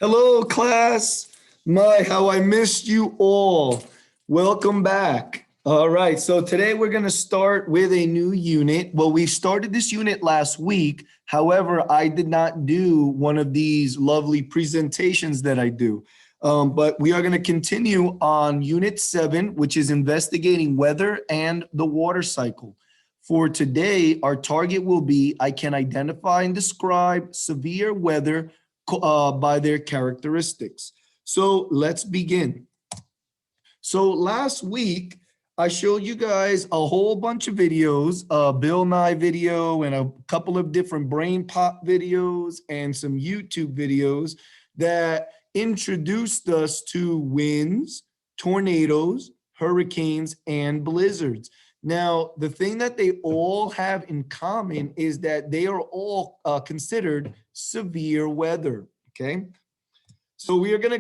Hello, class. My, how I missed you all. Welcome back. All right, so today we're going to start with a new unit. Well, we started this unit last week. However, I did not do one of these lovely presentations that I do. But we are going to continue on Unit 7, which is investigating weather and the water cycle. For today, our target will be I can identify and describe severe weather by their characteristics. So let's begin. So last week, I showed you guys a whole bunch of videos, a Bill Nye video and a couple of different Brain Pop videos and some YouTube videos that introduced us to winds, tornadoes, hurricanes, and blizzards. Now, the thing that they all have in common is that they are all considered severe weather, okay? So we're going to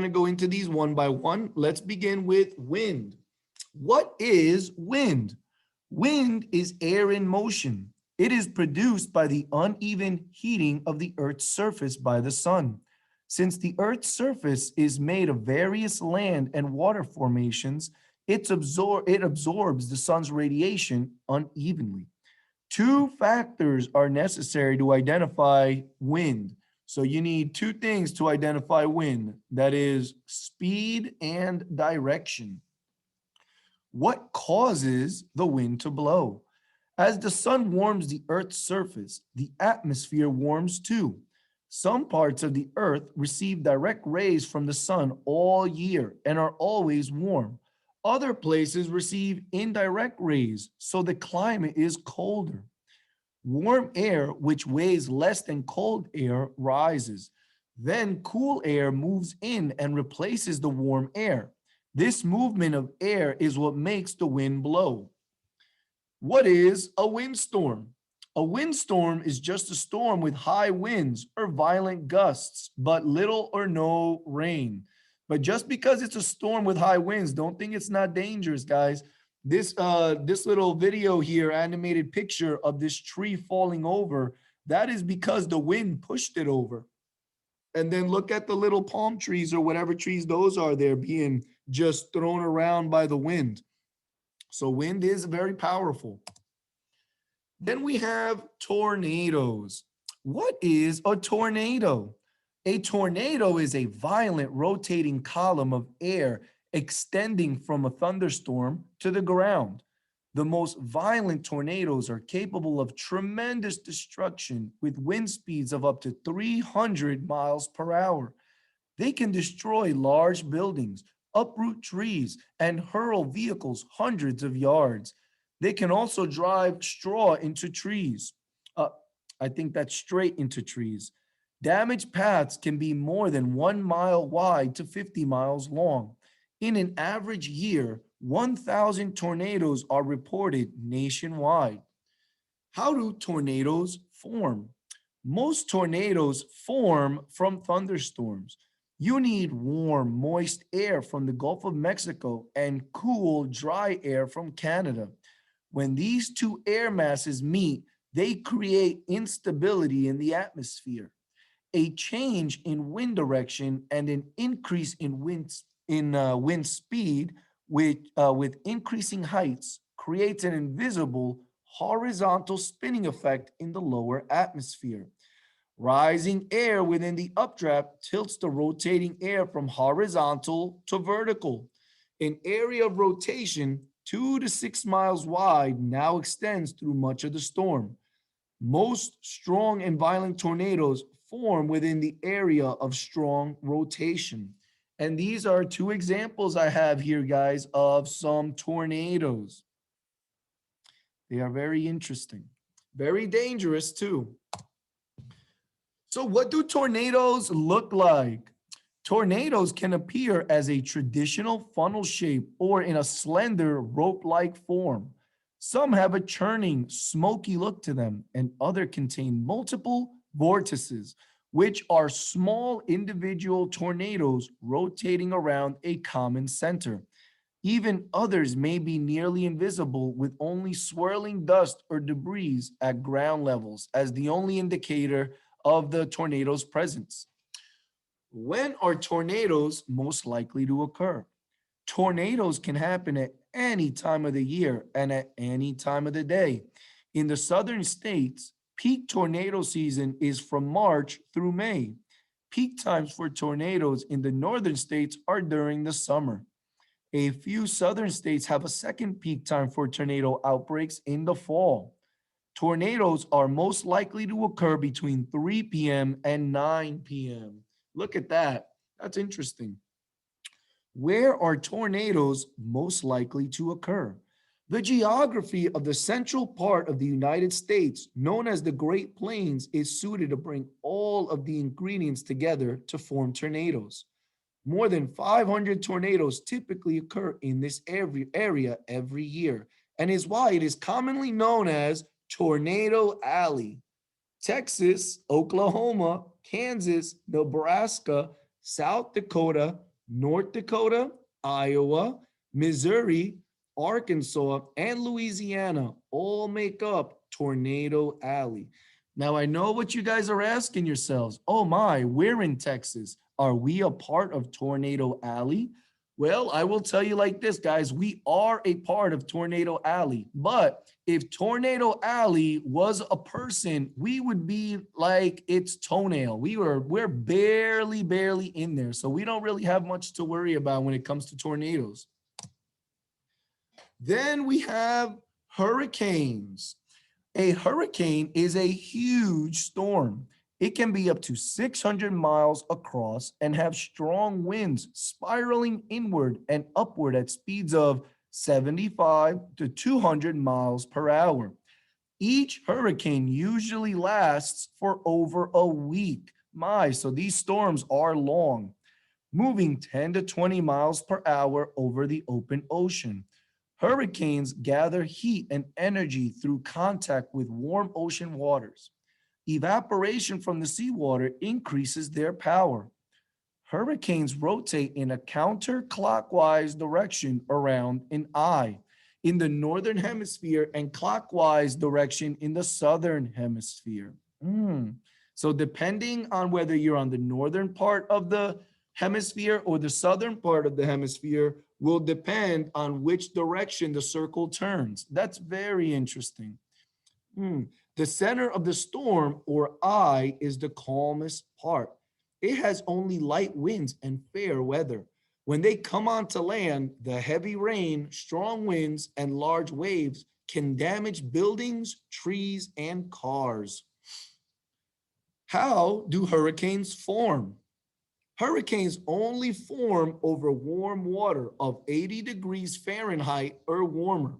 go into these one by one. Let's begin with wind. What is wind? Wind is air in motion. It is produced by the uneven heating of the Earth's surface by the sun. Since the Earth's surface is made of various land and water formations, it absorbs the sun's radiation unevenly. Two factors are necessary to identify wind. So you need two things to identify wind, that is speed and direction. What causes the wind to blow? As the sun warms the Earth's surface, the atmosphere warms too. Some parts of the Earth receive direct rays from the sun all year and are always warm. Other places receive indirect rays, so the climate is colder. Warm air, which weighs less than cold air, rises. Then cool air moves in and replaces the warm air. This movement of air is what makes the wind blow. What is a windstorm? A windstorm is just a storm with high winds or violent gusts, but little or no rain. But just because it's a storm with high winds, don't think it's not dangerous, guys. This little video here, animated picture of this tree falling over, that is because the wind pushed it over. And then look at the little palm trees or whatever trees those are there being just thrown around by the wind. So wind is very powerful. Then we have tornadoes. What is a tornado? A tornado is a violent rotating column of air extending from a thunderstorm to the ground. The most violent tornadoes are capable of tremendous destruction with wind speeds of up to 300 miles per hour. They can destroy large buildings, uproot trees, and hurl vehicles hundreds of yards. They can also drive straw into trees. I think that's straight into trees. Damaged paths can be more than 1 mile wide to 50 miles long. In an average year, 1,000 tornadoes are reported nationwide. How do tornadoes form? Most tornadoes form from thunderstorms. You need warm, moist air from the Gulf of Mexico and cool, dry air from Canada. When these two air masses meet, they create instability in the atmosphere. A change in wind direction and an increase in wind speed with increasing heights creates an invisible horizontal spinning effect in the lower atmosphere. Rising air within the updraft tilts the rotating air from horizontal to vertical. An area of rotation 2 to 6 miles wide now extends through much of the storm. Most strong and violent tornadoes form within the area of strong rotation. And these are two examples I have here, guys, of some tornadoes. They are very interesting, very dangerous too. So what do tornadoes look like? Tornadoes can appear as a traditional funnel shape or in a slender rope-like form. Some have a churning, smoky look to them, and other contain multiple vortices, which are small individual tornadoes rotating around a common center. Even others may be nearly invisible with only swirling dust or debris at ground levels as the only indicator of the tornado's presence. When are tornadoes most likely to occur? Tornadoes can happen at any time of the year and at any time of the day. In the southern states, peak tornado season is from March through May. Peak times for tornadoes in the northern states are during the summer. A few southern states have a second peak time for tornado outbreaks in the fall. Tornadoes are most likely to occur between 3 p.m. and 9 p.m. Look at that. That's interesting. Where are tornadoes most likely to occur? The geography of the central part of the United States, known as the Great Plains, is suited to bring all of the ingredients together to form tornadoes. More than 500 tornadoes typically occur in this area every year, and is why it is commonly known as Tornado Alley. Texas, Oklahoma, Kansas, Nebraska, South Dakota, North Dakota, Iowa, Missouri, Arkansas, and Louisiana all make up Tornado Alley. Now, I know what you guys are asking yourselves. Oh my, we're in Texas. Are we a part of Tornado Alley? Well, I will tell you like this, guys. We are a part of Tornado Alley. But if Tornado Alley was a person, we would be like its toenail. We're barely in there. So we don't really have much to worry about when it comes to tornadoes. Then we have hurricanes. A hurricane is a huge storm. It can be up to 600 miles across and have strong winds spiraling inward and upward at speeds of 75 to 200 miles per hour. Each hurricane usually lasts for over a week. So these storms are long, moving 10 to 20 miles per hour over the open ocean. Hurricanes gather heat and energy through contact with warm ocean waters. Evaporation from the seawater increases their power. Hurricanes rotate in a counterclockwise direction around an eye in the northern hemisphere and clockwise direction in the southern hemisphere. So depending on whether you're on the northern part of the hemisphere or the southern part of the hemisphere will depend on which direction the circle turns. That's very interesting. The center of the storm, or eye, is the calmest part. It has only light winds and fair weather. When they come onto land, the heavy rain, strong winds, and large waves can damage buildings, trees, and cars. How do hurricanes form? Hurricanes only form over warm water of 80 degrees Fahrenheit or warmer.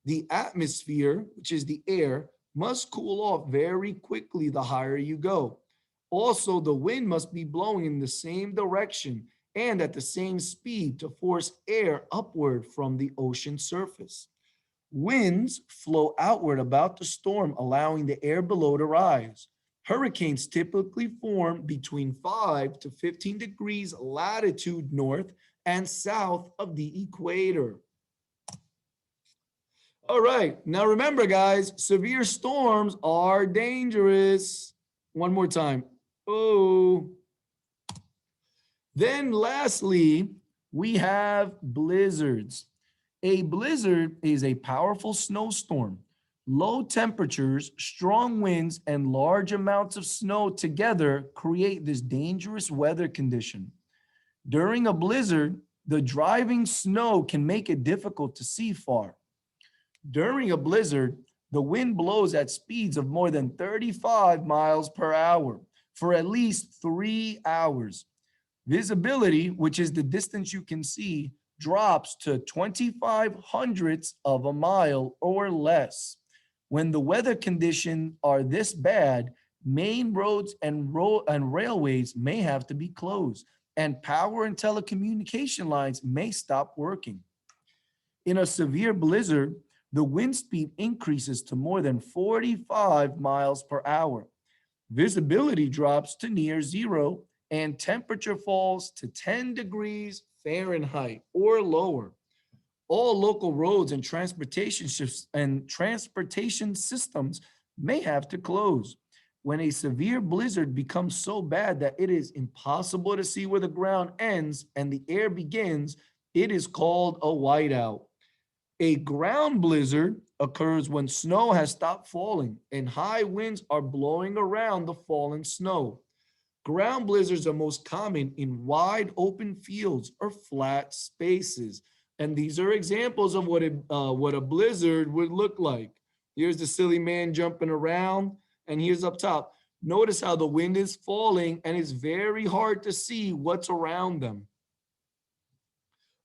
The atmosphere, which is the air, must cool off very quickly the higher you go. Also, the wind must be blowing in the same direction and at the same speed to force air upward from the ocean surface. Winds flow outward about the storm, allowing the air below to rise. Hurricanes typically form between 5 to 15 degrees latitude north and south of the equator. All right, now remember, guys, severe storms are dangerous. One more time. Oh. Then lastly, we have blizzards. A blizzard is a powerful snowstorm. Low temperatures, strong winds, and large amounts of snow together create this dangerous weather condition. During a blizzard, the driving snow can make it difficult to see far. During a blizzard, the wind blows at speeds of more than 35 miles per hour for at least 3 hours. Visibility, which is the distance you can see, drops to 25 hundredths of a mile or less. When the weather conditions are this bad, main roads and railways may have to be closed, and power and telecommunication lines may stop working. In a severe blizzard, the wind speed increases to more than 45 miles per hour. Visibility drops to near zero, and temperature falls to 10 degrees Fahrenheit or lower. All local roads and transportation systems may have to close. When a severe blizzard becomes so bad that it is impossible to see where the ground ends and the air begins, it is called a whiteout. A ground blizzard occurs when snow has stopped falling and high winds are blowing around the fallen snow. Ground blizzards are most common in wide open fields or flat spaces. And these are examples of what a blizzard would look like. Here's the silly man jumping around, and here's up top. Notice how the wind is falling and it's very hard to see what's around them.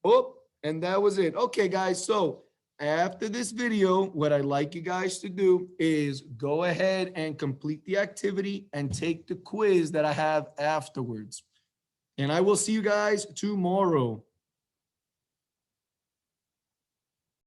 Oh, and that was it. Okay, guys. So after this video, what I'd like you guys to do is go ahead and complete the activity and take the quiz that I have afterwards. And I will see you guys tomorrow.